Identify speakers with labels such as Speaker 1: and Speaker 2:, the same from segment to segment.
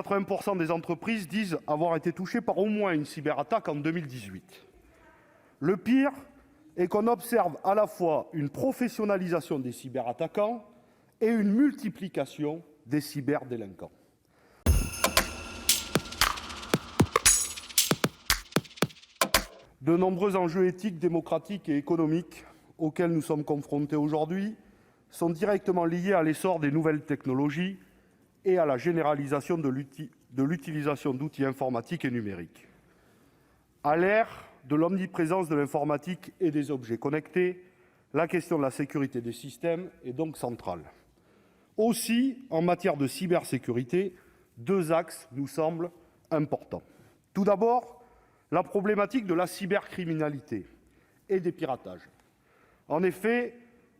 Speaker 1: 80% des entreprises disent avoir été touchées par au moins une cyberattaque en 2018. Le pire est qu'on observe à la fois une professionnalisation des cyberattaquants et une multiplication des cyberdélinquants. De nombreux enjeux éthiques, démocratiques et économiques auxquels nous sommes confrontés aujourd'hui sont directement liés à l'essor des nouvelles technologies et à la généralisation de l'utilisation d'outils informatiques et numériques. À l'ère de l'omniprésence de l'informatique et des objets connectés, la question de la sécurité des systèmes est donc centrale. Aussi, en matière de cybersécurité, deux axes nous semblent importants. Tout d'abord, la problématique de la cybercriminalité et des piratages. En effet,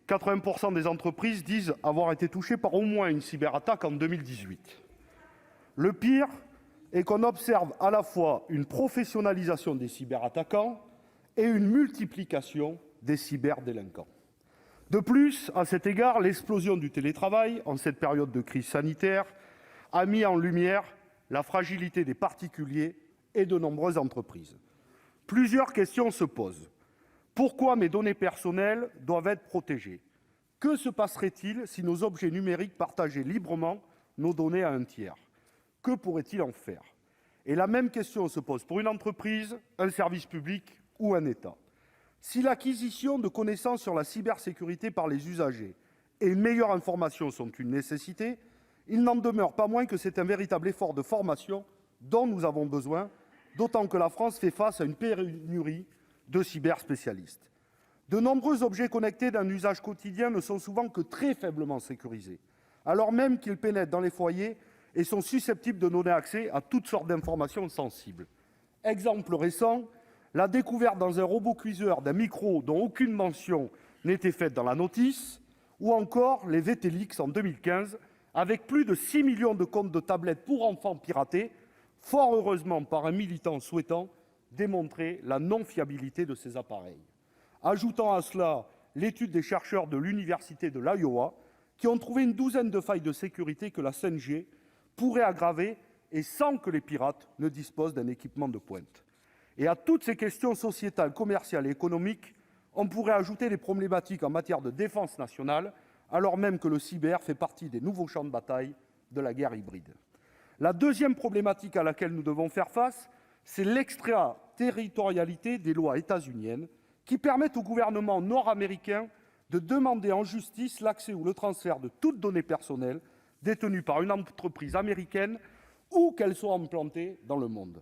Speaker 1: 80% des entreprises disent avoir été touchées par au moins une cyberattaque en 2018. Le pire est qu'on observe à la fois une professionnalisation des cyberattaquants et une multiplication des cyberdélinquants. De plus, à cet égard, l'explosion du télétravail en cette période de crise sanitaire a mis en lumière la fragilité des particuliers et de nombreuses entreprises. Plusieurs questions se posent. Pourquoi mes données personnelles doivent être protégées? Que se passerait-il si nos objets numériques partageaient librement nos données à un tiers? Que pourrait-il en faire? Et la même question se pose pour une entreprise, un service public ou un État. Si l'acquisition de connaissances sur la cybersécurité par les usagers et une meilleure information sont une nécessité, il n'en demeure pas moins que c'est un véritable effort de formation dont nous avons besoin, d'autant que la France fait face à une pénurie de cyberspécialistes. De nombreux objets connectés d'un usage quotidien ne sont souvent que très faiblement sécurisés, alors même qu'ils pénètrent dans les foyers et sont susceptibles de donner accès à toutes sortes d'informations sensibles. Exemple récent, la découverte dans un robot cuiseur d'un micro dont aucune mention n'était faite dans la notice, ou encore les VT-Leaks en 2015, avec plus de 6 millions de comptes de tablettes pour enfants piratés, fort heureusement par un militant souhaitant démontrer la non-fiabilité de ces appareils. Ajoutons à cela l'étude des chercheurs de l'université de l'Iowa, qui ont trouvé une douzaine de failles de sécurité que la 5G pourrait aggraver, et sans que les pirates ne disposent d'un équipement de pointe. Et à toutes ces questions sociétales, commerciales et économiques, on pourrait ajouter les problématiques en matière de défense nationale, alors même que le cyber fait partie des nouveaux champs de bataille de la guerre hybride. La deuxième problématique à laquelle nous devons faire face, c'est l'extraterritorialité des lois états-uniennes qui permettent au gouvernement nord-américain de demander en justice l'accès ou le transfert de toutes données personnelles détenues par une entreprise américaine où qu'elle soit implantée dans le monde.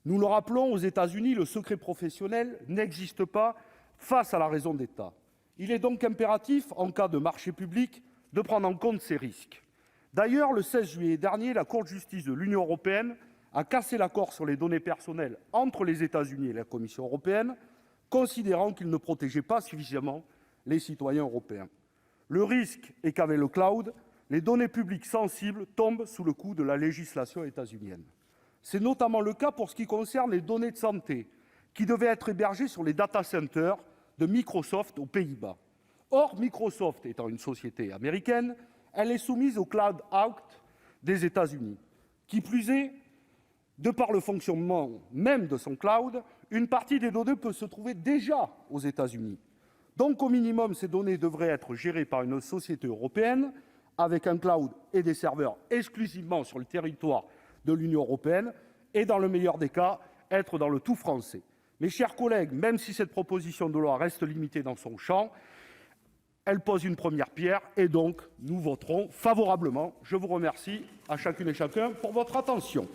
Speaker 1: Nous le rappelons, aux États-Unis, le secret professionnel n'existe pas face à la raison d'État. Il est donc impératif, en cas de marché public, de prendre en compte ces risques. D'ailleurs, le 16 juillet dernier, la Cour de justice de l'Union européenne a cassé l'accord sur les données personnelles entre les États-Unis et la Commission européenne, considérant qu'il ne protégeait pas suffisamment les citoyens européens. Le risque est qu'avec le cloud, les données publiques sensibles tombent sous le coup de la législation états-unienne. C'est notamment le cas pour ce qui concerne les données de santé, qui devaient être hébergées sur les data centers de Microsoft aux Pays-Bas. Or, Microsoft étant une société américaine, elle est soumise au Cloud Act des États-Unis. Qui plus est, de par le fonctionnement même de son cloud, une partie des données peut se trouver déjà aux États-Unis. Donc, au minimum, ces données devraient être gérées par une société européenne, avec un cloud et des serveurs exclusivement sur le territoire de l'Union européenne, et dans le meilleur des cas, être dans le tout français. Mes chers collègues, même si cette proposition de loi reste limitée dans son champ, elle pose une première pierre, et donc nous voterons favorablement. Je vous remercie à chacune et chacun pour votre attention.